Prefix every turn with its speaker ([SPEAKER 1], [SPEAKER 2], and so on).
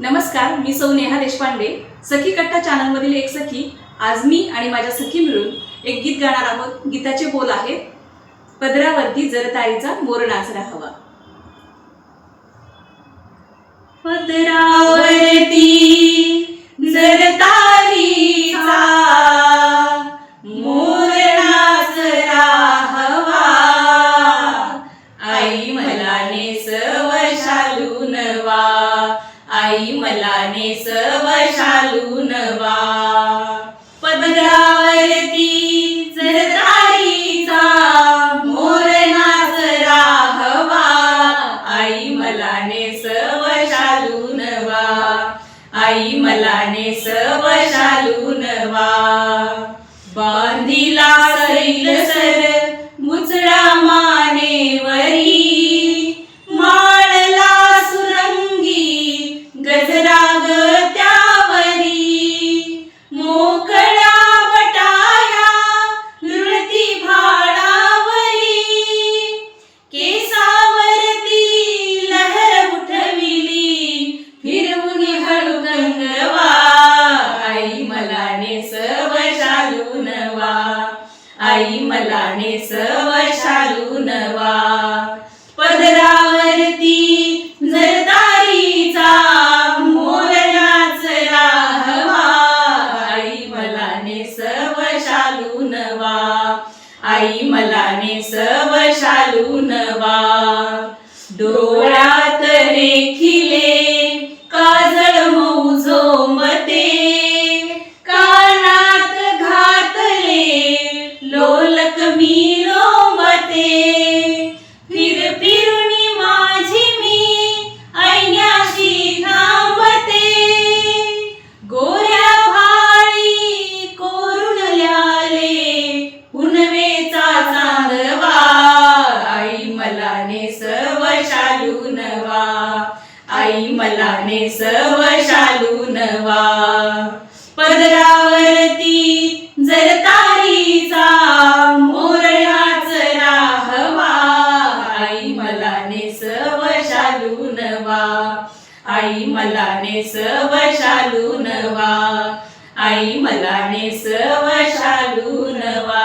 [SPEAKER 1] नमस्कार, मी सौ नेहा देशपांडे, सखी कट्टा चॅनल मधील एक सखी। आज मी आणि माझ्या सखी मिळून एक गीत गाणार आहोत। गीताचे बोल आहेत, पदरावरती जरतारीचा मोर नाचला हवा। पदरावरती जरतारीचा मोर नाचला हवा, आई मला नेसव शालू नवा, आई मला नेसव शालू नवा। पदरावरती जरतारीचा मोर नाचला हवा, आई मला नेसव शालू नवा, आई मला नेसव शालू नवा। बांधिला सैलसर मुचडा मानेवरी, माळला सुरंगी गजरा ग त्यावरी। मोकळ्या बटाया लुळती भाडावरी, केसावरती लहर उठविली फिरवून हळू गंगवा। आई मला नेसव शालू नवा, आई मला नेसव शालू नवा। पदरावरती जरतारीचा मोर नाचला हवा, आई मला नेसव शालू नवा, आई मला नेसव शालू नवा। डोळ्यात रेखिले काजळ मऊ झोंबते, कानात घातले लोलक मी लोंबते। फिर फिरुनी माझी मी ऐण्याशी थांबते, गोऱ्या भाळी कोरून ल्याले पुनवेचा चांदवा। आई मला नेसव शालू नवा, आई मला नेसव शालू नवा। पदरावरती जरतारीचा मोर नाचला हवा, आई मला नेसव शालू नवा, आई मला नेसव शालू नवा, आई मला नेसव शालू नवा।